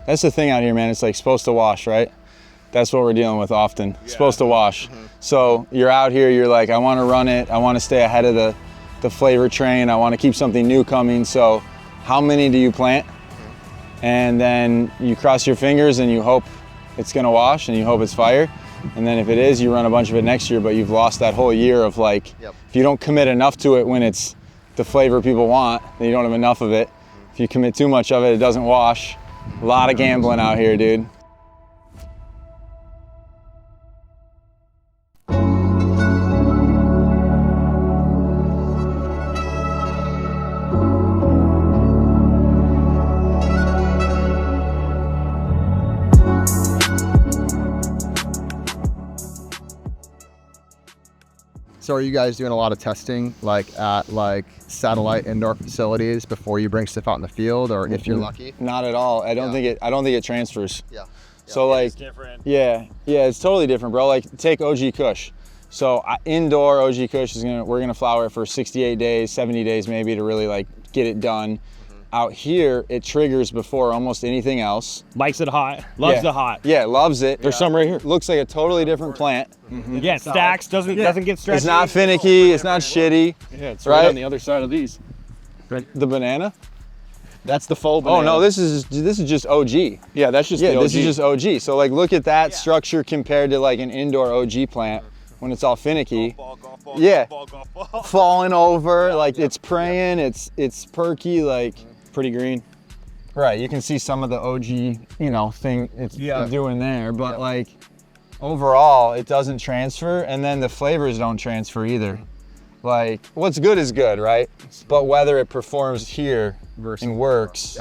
That's the thing out here, man. It's like supposed to wash, right? That's what we're dealing with often. It's supposed to wash. So you're out here, you're like, I want to run it. I want to stay ahead of the flavor train. I want to keep something new coming. So how many do you plant? And then you cross your fingers and you hope it's going to wash and you hope it's fire. And then if it is, you run a bunch of it next year, but you've lost that whole year of like, if you don't commit enough to it when it's the flavor people want, then you don't have enough of it. If you commit too much of it, it doesn't wash. A lot of gambling out here, dude. So are you guys doing a lot of testing, like at like satellite indoor facilities before you bring stuff out in the field, or if you're lucky? Not at all. I don't think it transfers. Yeah. So like, It's different. yeah, it's totally different, bro. Like take OG Kush. So indoor OG Kush we're gonna flower it for 68 days, 70 days maybe to really like get it done. Out here, it triggers before almost anything else. Likes it hot. Loves it hot. Yeah, loves it. There's some right here. Looks like a totally different plant. Yeah, it stacks. Doesn't get stretchy. It's not finicky. It's not shitty. Yeah, it's right on the other side of these. The banana? That's the faux banana. Oh no, this is just OG. Yeah, that's just the OG. This is just OG. So like, look at that structure compared to like an indoor OG plant when it's all finicky. Falling over, like it's praying. It's perky, like pretty green. right. You can see some of the OG, thing it's doing there, but like overall, it doesn't transfer, and then the flavors don't transfer either. Like what's good is good, right? But whether it performs here and works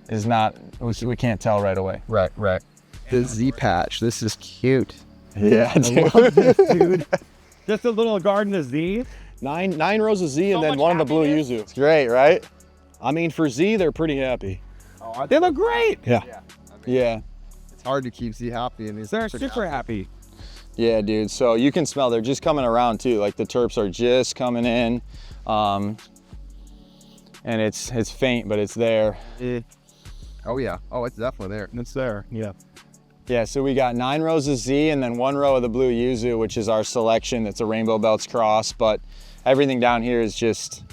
is not. We can't tell right away. Right. The Z patch. This is cute. Yeah, dude. Just a little garden of Z. Nine rows of Z and then one of the blue yuzu. It's great, right? I mean, for Z, they're pretty happy. They look great. Yeah. It's hard to keep Z happy in these. They're super happy. Yeah, dude. So you can smell they're just coming around too. Like the terps are just coming in, and it's faint, but it's there. Oh yeah. Oh, it's definitely there. It's there. Yeah. Yeah. So we got 9 rows of Z and then 1 row of the blue yuzu, which is our selection. It's a Rainbow Belts cross, but everything down here is just.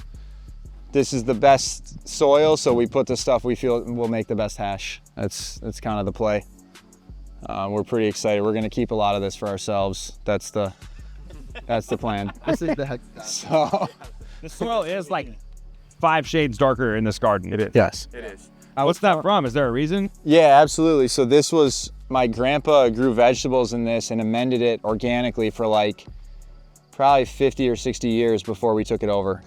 This is the best soil, so we put the stuff we feel will make the best hash. That's kind of the play. We're pretty excited. We're gonna keep a lot of this for ourselves. That's the plan. This is the heck. So The soil is like 5 shades darker in this garden. It is. yes. It is. What's that from? Is there a reason? Yeah, absolutely. So this was my grandpa grew vegetables in this and amended it organically for like probably 50 or 60 years before we took it over.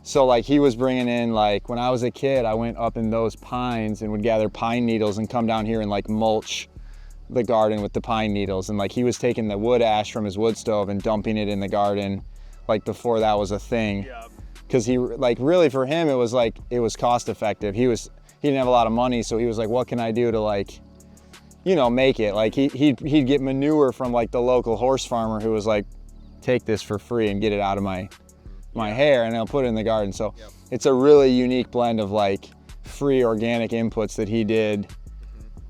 So like he was bringing in, like when I was a kid, I went up in those pines and would gather pine needles and come down here and like mulch the garden with the pine needles. And like he was taking the wood ash from his wood stove and dumping it in the garden like before that was a thing. Cause he like really for him, it was cost effective. He didn't have a lot of money. So he was like, what can I do to like, make it? Like he'd get manure from like the local horse farmer who was like, take this for free and get it out of my hair and I'll put it in the garden. So it's a really unique blend of like free organic inputs that he did,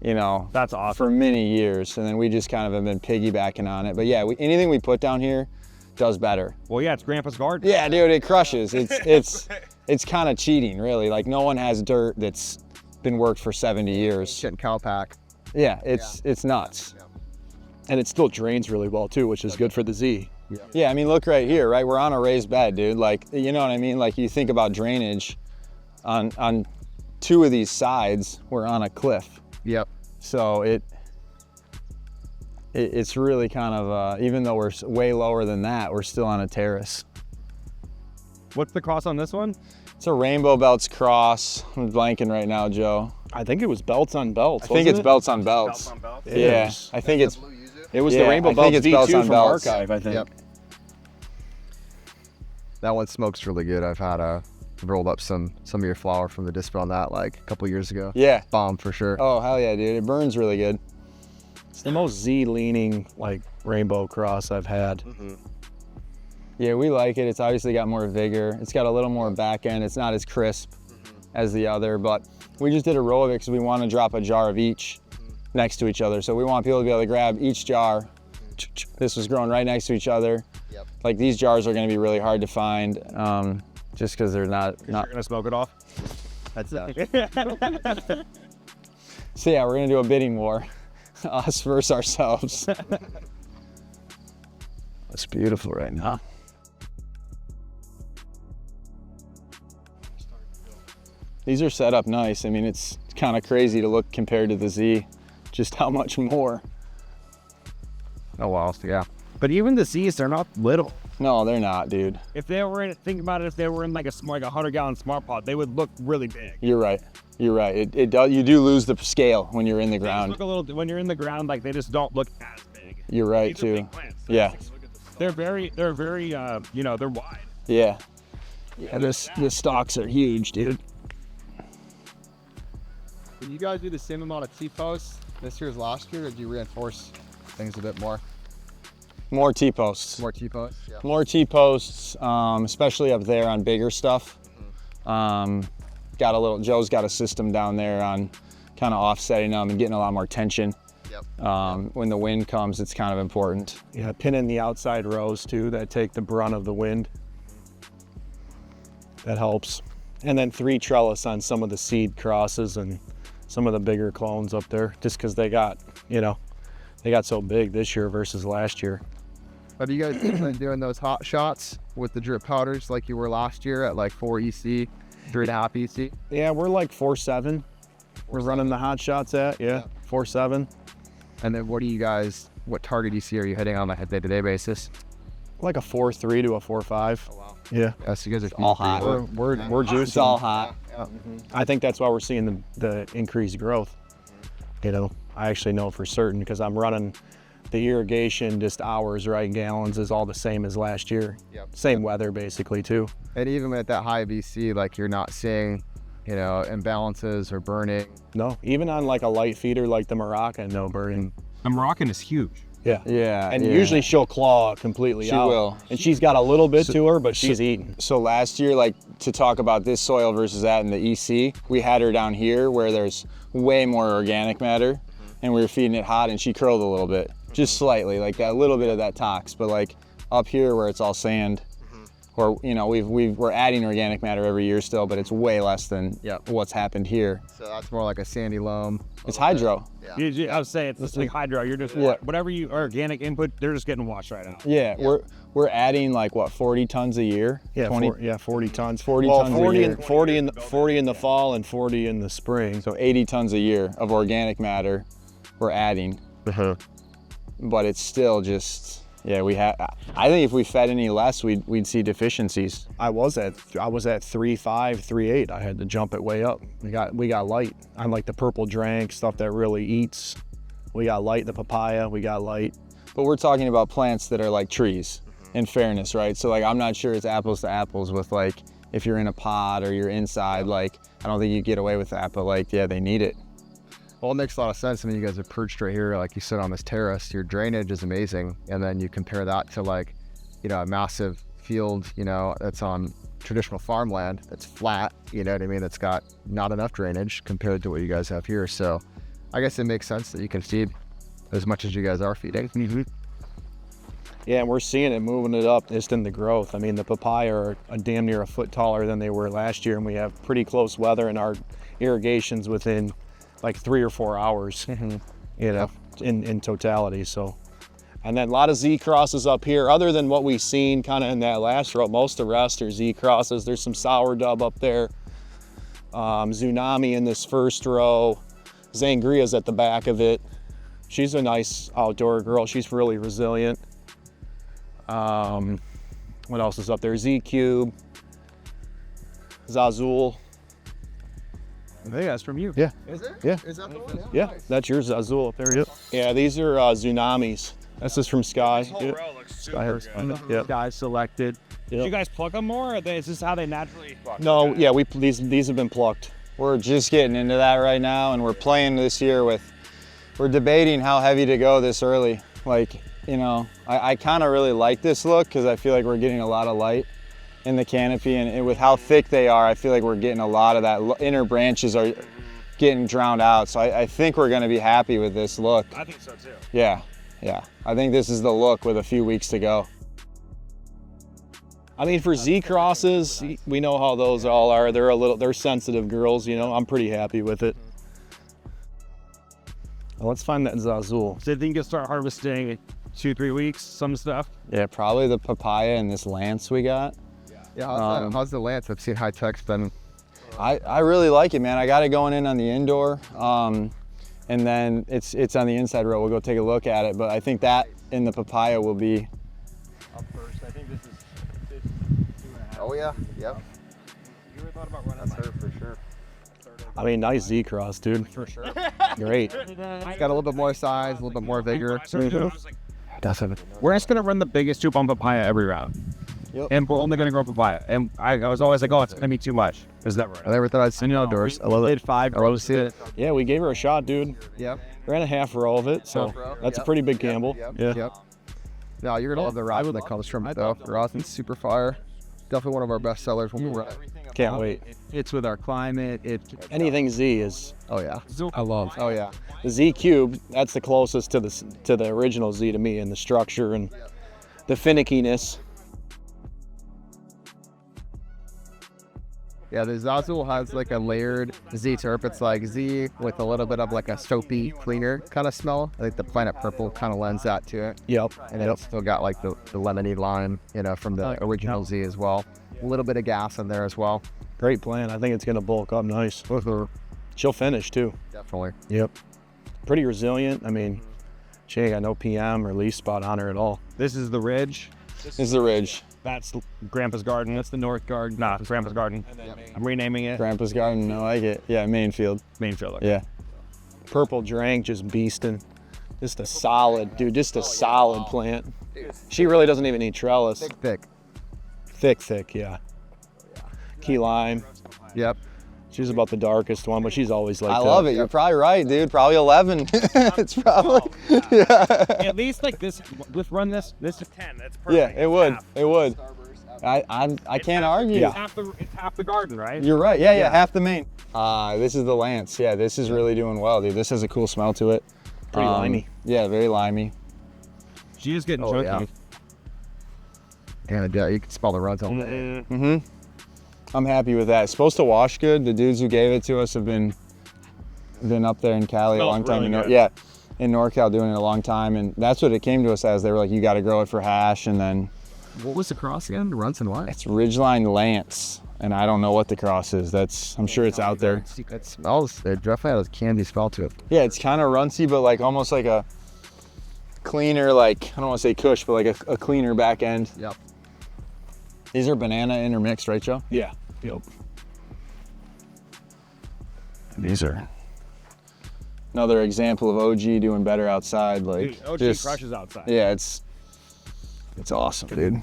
That's awesome. for many years. And then we just kind of have been piggybacking on it. But yeah, anything we put down here does better. Well, yeah, it's Grandpa's garden. Yeah, dude, it crushes. It's kind of cheating, really. Like no one has dirt that's been worked for 70 years. Shit cow pack. Yeah, it's nuts. And it still drains really well too, which is good for the Z. Yeah, I mean, look right here, right? We're on a raised bed, dude. Like, you know what I mean? Like, you think about drainage on 2 of these sides, we're on a cliff. Yep. So it's really kind of, even though we're way lower than that, we're still on a terrace. What's the cross on this one? It's a Rainbow Belts cross. I'm blanking right now, Joe. I think it was belts on belts. I think it's belts on belts. Belts on belts? Yeah, I think it's. It was Yeah, the Rainbow I think Belts it's belts V2 on from belts. Archive, I think. Yep. That one smokes really good. I've had rolled up some of your flour from the dispo on that like a couple years ago. Yeah. Bomb for sure. Oh, hell yeah, dude. It burns really good. It's the most Z-leaning like rainbow cross I've had. Yeah, we like it. It's obviously got more vigor. It's got a little more back end. It's not as crisp as the other, but We just did a row of it because we want to drop a jar of each next to each other. So we want people to be able to grab each jar. This was growing right next to each other. Yep. Like these jars are going to be really hard to find, just because they're not. You're gonna smoke it off. That's that. So yeah, we're gonna do a bidding war, us versus ourselves. It's beautiful right now. These are set up nice. I mean, it's kind of crazy to look compared to the Z, just how much more. Oh wow, so yeah. But even the Z's, they're not little. No, they're not, dude. If they were in, think about it, if they were in like a 100-gallon smart pot, they would look really big. You're right. You're right. It does. You do lose the scale when you're in the They just ground. look a little, when you're in the ground, like they just don't look as big. You're right These are too. big plants. Yeah. They're very, you know, they're wide. Yeah. Yeah. The stalks are huge, dude. Did you guys do the same amount of T-posts this year as last year, or did you reinforce things a bit more? More T-posts. More T-posts? Yeah. More T-posts, especially up there on bigger stuff. Joe's got a system down there on kind of offsetting them and getting a lot more tension. Yep. When the wind comes, it's kind of important. Yeah, pinning the outside rows too that take the brunt of the wind. That helps. And then 3 trellis on some of the seed crosses and some of the bigger clones up there, just because they got, they got so big this year versus last year. Have you guys been doing those hot shots with the drip powders like you were last year at like 4 EC, 3.5 EC? Yeah, we're like 4.7. We're running the hot shots at, yeah. 4.7. And then what target EC are you hitting on a day-to-day basis? Like a 4.3 to a 4.5. Oh, wow. Yeah. So you guys are all hot. We're juicing. It's all hot. I think that's why we're seeing the increased growth. I actually know for certain because I'm running the irrigation just hours, right? Gallons is all the same as last year. Yep. Same weather basically too. And even at that high VC, like you're not seeing, imbalances or burning. No, even on like a light feeder like the Moroccan, no burning. The Moroccan is huge. Yeah. Yeah. And yeah. usually she'll claw completely She out. will. And she's got a little bit to her, but she's eating. So last year, like to talk about this soil versus that in the EC, we had her down here where there's way more organic matter, and we were feeding it hot and she curled a little bit, just slightly, like that little bit of that tox. But like up here where it's all sand, or we're adding organic matter every year still, but it's way less than what's happened here. So that's more like a sandy loam. It's hydro. I would say it's like hydro. You're just whatever you organic input, they're just getting washed right out. Yeah, we're adding like what 40 tons a year. Yeah, 20, 40 tons. 40 well, tons 40 a year. and 40 in the fall and 40 in the spring. So 80 tons a year of organic matter we're adding. But it's still just I think if we fed any less, we'd see deficiencies. I was at 3.5, 3.8. I had to jump it way up. We got light. I like the purple drank stuff that really eats. We got light, the papaya, we got light. But we're talking about plants that are like trees, in fairness, right? So like I'm not sure it's apples to apples with like if you're in a pod or you're inside, like I don't think you get away with that, but like they need it. Well, it makes a lot of sense. I mean, you guys are perched right here, like you said, on this terrace. Your drainage is amazing. And then you compare that to like, a massive field, that's on traditional farmland that's flat, you know what I mean? That's got not enough drainage compared to what you guys have here. So I guess it makes sense that you can feed as much as you guys are feeding. Yeah, and we're seeing it moving it up just in the growth. I mean, the papaya are a damn near a foot taller than they were last year, and we have pretty close weather, and our irrigation's within like 3 or 4 hours, in totality. So, and then a lot of Z crosses up here, other than what we've seen kind of in that last row. Most of the rest are Z crosses. There's some sour dub up there, Tsunami in this first row, Zangria's at the back of it. She's a nice outdoor girl. She's really resilient. What else is up there? Z Cube, Zazul. I think that's from you. Yeah. Is it? Yeah. Is that the one? Yeah, Nice. that's yours, Azul up there. Yep. Yeah, these are Tsunamis. That's just from Sky. Yep. Sky has, yep. Guys selected. Yep. Did you guys pluck them more, or is this how they naturally? No, yeah, these have been plucked. We're just getting into that right now, and we're playing this year we're debating how heavy to go this early. Like, I kind of really like this look because I feel like we're getting a lot of light in the canopy, and with how thick they are, I feel like we're getting a lot of that. Inner branches are getting drowned out. So I think we're gonna be happy with this look. I think so too. Yeah, yeah. I think this is the look with a few weeks to go. I mean, for Z crosses, we know how those all are. They're sensitive girls, you know. I'm pretty happy with it. Well, let's find that Zazul. So you think you'll start harvesting in 2-3 weeks, some stuff? Yeah, probably the papaya and this lance we got. Yeah, how's the lance? I've seen high tech's been. I really like it, man. I got it going in on the indoor, and then it's on the inside row. We'll go take a look at it, but I think that in the papaya will be Up first. I think this is 2.5. Oh yeah, yep. You ever thought about running That's her for sure. I mean, nice Z cross, dude. For sure. Great. It's got a little bit more size, a little bit more vigor. We're just gonna run the biggest tube on papaya every round. Yep. And we're only gonna grow papaya. And I was always like, oh, it's gonna be too much. Is that right? I never thought I'd see it outdoors. I love it. Did 5. I love to see it. Yeah, we gave her a shot, dude. Yep. Ran a half row of it, so that's a pretty big gamble. Yeah. Yep. No, you're gonna love the rosin that comes from it though. The rosin's super fire. Definitely one of our best sellers when we run it. Can't wait. It's with our climate. Anything Z is. Oh yeah. I love. Oh yeah. The Z cube, that's the closest to the original Z to me in the structure and the finickiness. Yeah, the Zazul has like a layered Z terp. It's like Z with a little bit of like a soapy, cleaner kind of smell. I think the Planet Purple kind of lends that to it. Yep. And it's still got like the lemony lime, you know, from the original Z as well. A little bit of gas in there as well. Great plant. I think it's gonna bulk up nice. She'll finish too. Definitely. Yep. Pretty resilient. I mean, she ain't got no PM or leaf spot on her at all. This is the ridge. This is the ridge. That's Grandpa's garden. That's the north garden. Nah, Grandpa's garden. I'm renaming it. Grandpa's garden. I like it. Yeah, Mainfield. Mainfield. Yeah. Purple drank, just beasting. Just a solid, dude. Just a solid plant. She really doesn't even need trellis. Thick. Yeah. Key lime. Yep. She's about the darkest one, but she's always like I that. love it. You're probably right, dude. Probably 11. It's probably. Yeah. At least like this. Let's run this. This is 10. That's perfect. Yeah, it would. Half. It would. I can't argue. It's half the garden, right? You're right. Yeah, half the main. This is the lance. Yeah, this is really doing well, dude. This has a cool smell to it. Pretty limey. Yeah, very limey. She is getting Oh, chunky. And you can smell the runs on it. Mm-hmm. I'm happy with that. It's supposed to wash good. The dudes who gave it to us have been up there in Cali a long time. Really good. Yeah, in NorCal doing it a long time, and that's what it came to us as. They were like, you got to grow it for hash, and then What was the cross again? Runts and what? it's Ridgeline Lance, and I don't know what the cross is. I'm sure it's out there. It smells. It definitely has a candy smell to it. Yeah, it's kind of runcy, but like almost like a cleaner, like I don't want to say Kush, but like a cleaner back end. Yep. These are banana intermixed, right, Joe? Yeah. Yep. These are another example of OG doing better outside. Like Dude, OG just, crushes outside. Yeah, it's awesome, dude.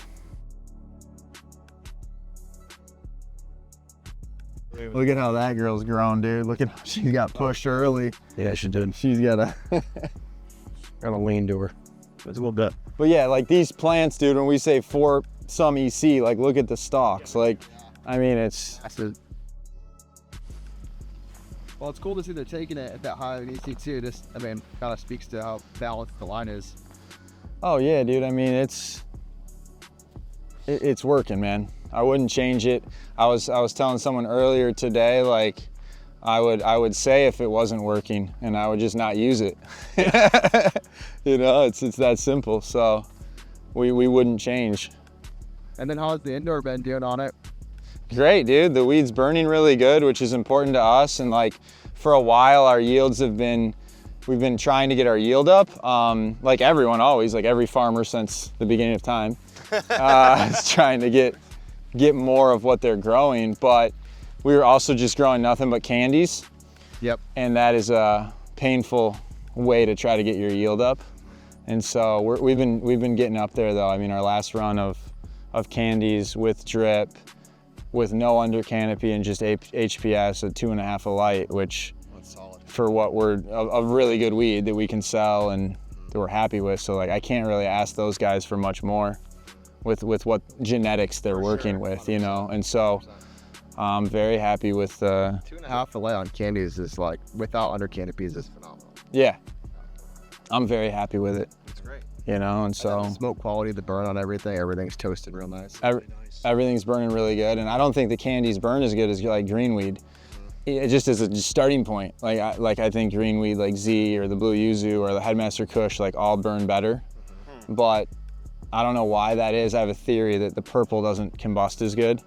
Look at how that girl's grown, dude. Look at how she got pushed early. Yeah, she did. She's got a. Got a lean to her. It's a little bit. But yeah, like these plants, dude. When we say for some EC, like look at the stalks. Like, I mean, it's. Well, it's cool to see they're taking it at that high of an EC2. Just, I mean, kind of speaks to how balanced the line is. Oh yeah, dude. I mean, it's working, man. I wouldn't change it. I was telling someone earlier today, like, I would say if it wasn't working, and I would just not use it. You know, it's that simple. So we wouldn't change. And then how's the indoor been doing on it? Great, dude. The weed's burning really good, which is important to us. And like for a while, our yields we've been trying to get our yield up. Like everyone always, like every farmer since the beginning of time, is trying to get more of what they're growing. But we were also just growing nothing but candies. Yep. And that is a painful way to try to get your yield up. And so we've been getting up there though. I mean, our last run of candies with drip, with no under canopy and just HPS at 2.5 a light, which for what we're a really good weed that we can sell and that we're happy with. So like I can't really ask those guys for much more with what genetics they're working with, you know. And so I'm very happy with 2.5 fillet on candies is like, without under canopies, is phenomenal. yeah, I'm very happy with it. It's great. You know, and so The smoke quality, the burn on everything's toasted real nice. everything's burning really good, and I don't think the candies burn as good as like greenweed. It just as a starting point, I think greenweed like Z or the blue yuzu or the Headmaster Kush like all burn better, but I don't know why that is. I have a theory that the purple doesn't combust as good.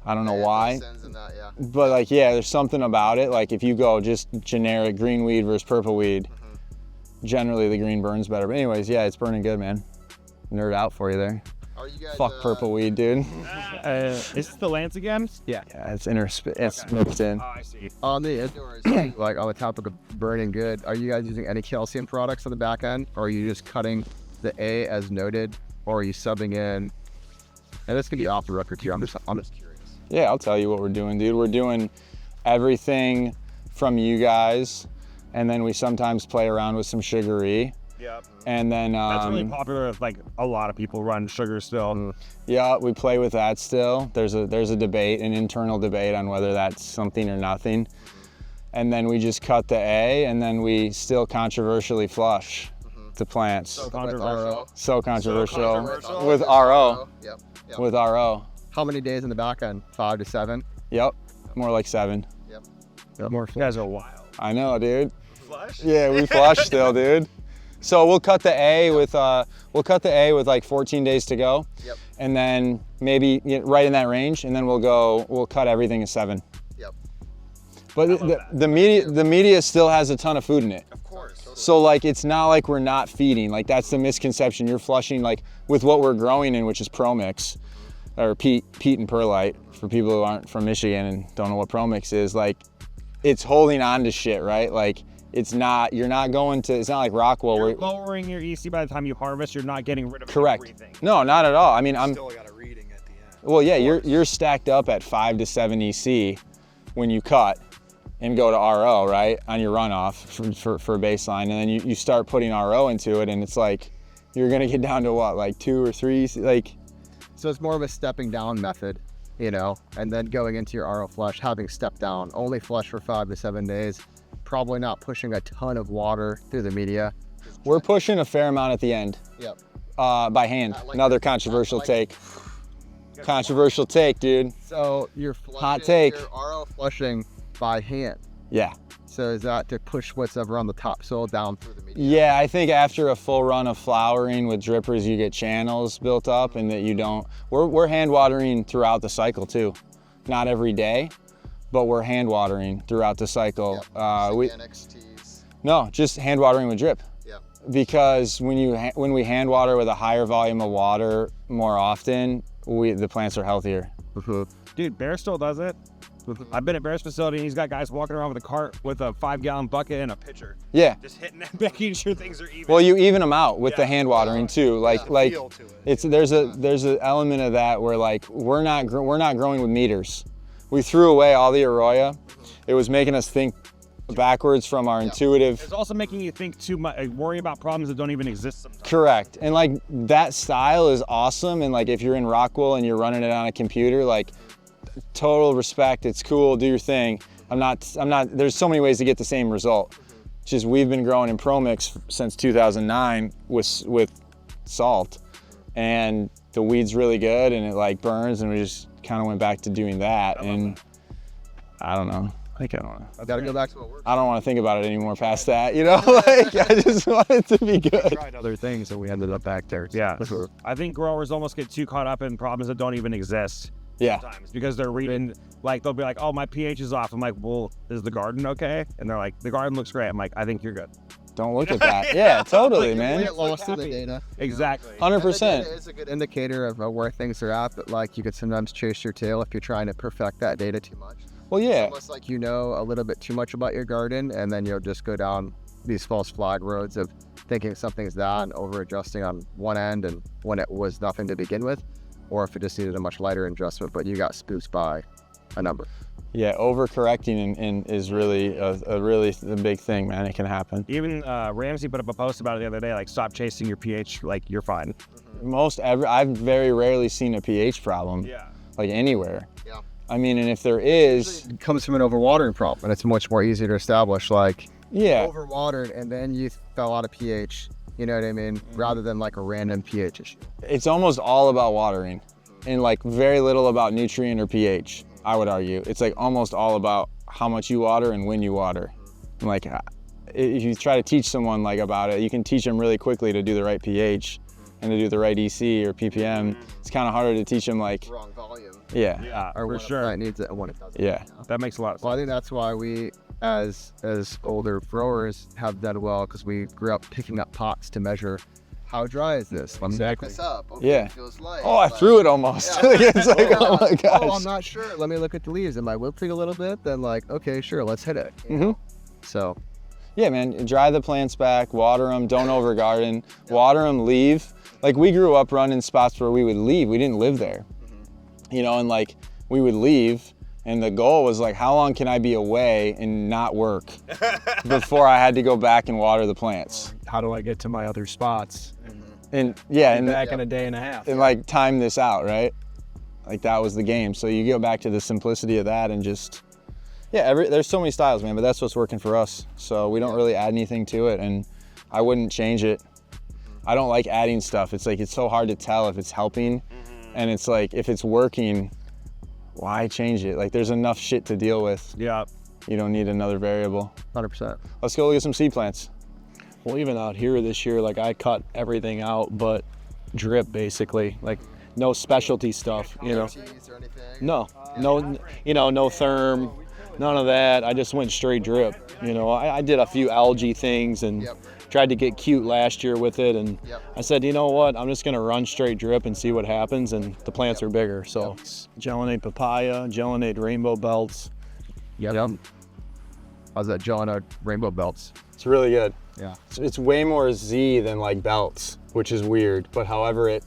I don't know why, but like, yeah, there's something about it. Like if you go just generic green weed versus purple weed, generally the green burns better. But anyways, yeah, it's burning good, man. Nerd out for you there. Are you guys, Fuck purple weed, dude. Is this the Lance again? Yeah, it's it's mixed in. Oh, I see. On the indoors, like on the topic of burning good, are you guys using any calcium products on the back end, or are you just cutting the A as noted, or are you subbing in? And this can be off the record too. I'm just curious. Yeah, I'll tell you what we're doing, dude. We're doing everything from you guys, and then we sometimes play around with some sugary. Yep. And then That's really popular with like a lot of people run sugar still. yeah, we play with that still. There's a debate, an internal debate on whether that's something or nothing. And then we just cut the A, and then we still controversially flush the plants. So controversial. So controversial. controversial. With RO. Yep. With RO. How many days in the back end? 5 to 7? Yep. More like 7. More. You guys are wild. I know, dude. Flush? Yeah, we flush still, dude. So we'll cut the A with like 14 days to go. Yep. And then maybe right in that range, and then we'll cut everything at 7. Yep. But the media still has a ton of food in it. Of course. Totally. So like it's not like we're not feeding. Like that's the misconception. You're flushing like with what we're growing in, which is ProMix or peat and perlite for people who aren't from Michigan and don't know what ProMix is. Like it's holding on to shit, right? Like it's not like Rockwell. You're lowering your EC by the time you harvest. You're not getting rid of Correct. everything. No, not at all. I mean, I'm Still got a reading at the end. well, yeah. You're stacked up at 5 to 7 EC when you cut and go to RO, right, on your runoff for baseline, and then you start putting RO into it, and it's like you're gonna get down to what, like 2 or 3 EC, like. So it's more of a stepping down method, you know, and then going into your RO flush, having stepped down, only flush for 5 to 7 days, probably not pushing a ton of water through the media. We're pushing a fair amount at the end. Yep. By hand. Another controversial take. Controversial take, dude. So you're flushing, Hot take. You're RO flushing by hand. Yeah. So is that to push whatever on the topsoil down through the media? Yeah, I think after a full run of flowering with drippers, you get channels built up, and that you don't. We're hand watering throughout the cycle too. Not every day, but we're hand watering throughout the cycle. Yep. Synganics, teas. No, just hand watering with drip. Yep. Because when we hand water with a higher volume of water more often, the plants are healthier. Dude, Bear still does it. I've been at Bear's facility, and he's got guys walking around with a cart with a 5-gallon bucket and a pitcher, Yeah. just hitting it, making sure things are even. Well, you even them out with the Yeah. hand watering too. Like Feel to it. there's an element of that where like we're not growing with meters. We threw away all the Arroyo. It was making us think backwards from our intuitive. It's also making you think too much, worry about problems that don't even exist sometimes. Correct. And like that style is awesome. And like if you're in Rockwell and you're running it on a computer, like total respect. It's cool. Do your thing. I'm not. There's so many ways to get the same result. Just we've been growing in ProMix since 2009 with salt, and the weed's really good, and it like burns, and we just kind of went back to doing that. And I don't know. Like I don't know. I've got to go back to what works. I don't want to think about it anymore past that. You know, like I just want it to be good. Tried other things, and we ended up back there. Yeah. I think growers almost get too caught up in problems that don't even exist. Yeah. Sometimes because they're reading, like they'll be like, oh, my pH is off. I'm like, well, is the garden okay? And they're like, the garden looks great. I'm like, I think you're good. Don't look at that. Yeah, totally, We man. get lost in the data. Exactly. 100%. It is a good indicator of where things are at, but like you could sometimes chase your tail if you're trying to perfect that data too much. Well, yeah. It's almost like you know a little bit too much about your garden, and then you'll just go down these false flag roads of thinking something's that and over adjusting on one end and when it was nothing to begin with, or if it just needed a much lighter adjustment, but you got spooked by a number. Yeah, overcorrecting is really a big thing, man. It can happen. Even Ramsey put up a post about it the other day, like stop chasing your pH, like you're fine. I've very rarely seen a pH problem. Yeah. Like anywhere. Yeah. I mean, and if there is, It comes from an overwatering problem, and it's much more easy to establish. Like, yeah, overwatered, and then you fell out of pH. You know what I mean? Rather than like a random pH issue. it's almost all about watering and like very little about nutrient or pH, I would argue. It's like almost all about how much you water and when you water. And like if you try to teach someone like about it, you can teach them really quickly to do the right pH and to do the right EC or ppm. It's kind of harder to teach them like, Wrong volume. yeah, Yeah, Or for when sure. a plant needs it and when it doesn't. yeah. That makes a lot of sense. Well, I think that's why we, as older growers, have done well, because we grew up picking up pots to measure how dry is this. Let me pick this up. Okay, Yeah. it feels light. Oh, I threw it almost. It's like, oh my gosh. Oh, I'm not sure. Let me look at the leaves. Am I wilting a little bit? Then like, okay, sure, let's hit it. You know? So Yeah, man, dry the plants back, water them, don't over garden, water them, leave. Like we grew up running spots where we would leave, we didn't live there. You know, and like we would leave and the goal was like, how long can I be away and not work before I had to go back and water the plants? How do I get to my other spots? And yeah, and Back in a day and a half. and like time this out, right? Like that was the game. So you go back to the simplicity of that and just, yeah, there's so many styles, man, but that's what's working for us. So we don't really add anything to it, and I wouldn't change it. I don't like adding stuff. It's like, it's so hard to tell if it's helping, and it's like, if it's working, why change it? Like there's enough shit to deal with. Yeah. You don't need another variable. 100%. Let's go look at some seed plants. Well, even out here this year, like I cut everything out but drip, basically. Like no specialty stuff, you know. No, no therm, none of that. I just went straight drip. You know, I did a few algae things and tried to get cute last year with it, and I said, you know what, I'm just gonna run straight drip and see what happens, and the plants are bigger. So Gelinate papaya, Gelinate rainbow belts. Yep. How's that John rainbow belts? It's really good. Yeah. It's way more Z than like belts, which is weird. But however,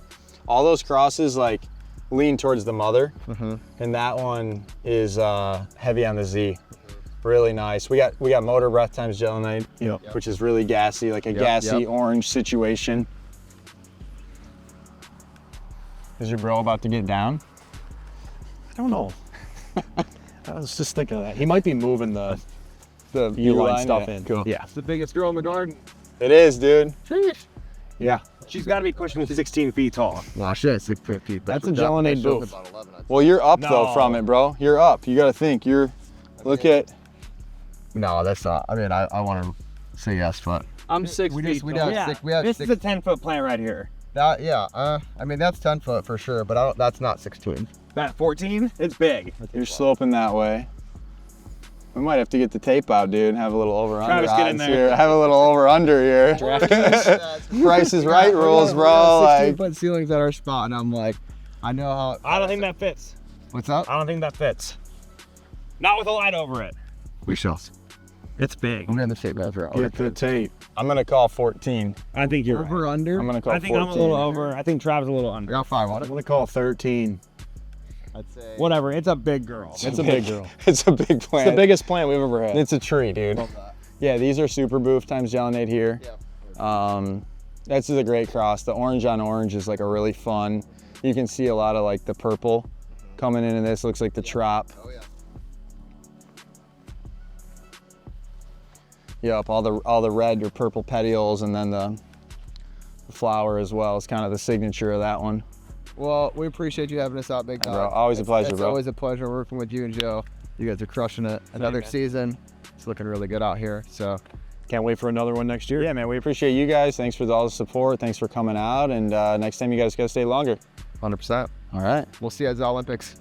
all those crosses like lean towards the mother, and that one is heavy on the Z. Really nice. We got motor breath times Gelinate, which is really gassy, like a gassy orange situation. Is your bro about to get down? I don't know. I was just thinking of that. He might be moving the The U-line stuff in. Cool. Yeah. It's the biggest girl in the garden. It is, dude. Yeah. She's got to be pushing 16 feet tall. Well, shit, 650. That's a Gelinate booth. Well, you're up though No. from it, bro. You're up. You got to think. Look at. No, that's not. I mean, I want to say yes, but I'm 6 we feet just we tall. have Yeah. six. We have This six. is a 10-foot plant right here. That I mean that's 10 foot for sure, but that's not 16. That 14, it's big. You're sloping that way. We might have to get the tape out, dude, and have a little over under Travis, get in odds there. here. Have a little over under here. Price is right rules, bro. 16 Like, foot ceilings at our spot, and I'm like, I know how. I don't think that fits. What's up? I don't think that fits. Not with a light over it. We shall. It's big. I'm gonna tape measure. Get the tape. I'm gonna call 14. I think you're right. Over under. I'm gonna call I think 14. I'm a little over. I think Travis a little I under. got 5 on I'm it. gonna call 13. I'd say. Whatever. It's a big girl. It's a big girl. It's a big It's plant. the biggest plant we've ever had. It's a tree, dude. Yeah, these are super boof times Gelinate here. That's just a great cross. The orange on orange is like a really fun. You can see a lot of like the purple coming into this. Looks like the trop. Oh yeah. Yep, all the red or purple petioles, and then the flower as well. It's kind of the signature of that one. Well, we appreciate you having us out, big Yeah, dog. bro, always a pleasure, it's bro. always a pleasure working with you and Joe. You guys are crushing it. Another season. It's looking really good out here. So Can't wait for another one next year. Yeah, man, we appreciate you guys. Thanks for all the support. Thanks for coming out, and next time you guys gotta stay longer. 100%. All right. We'll see you at the Olympics.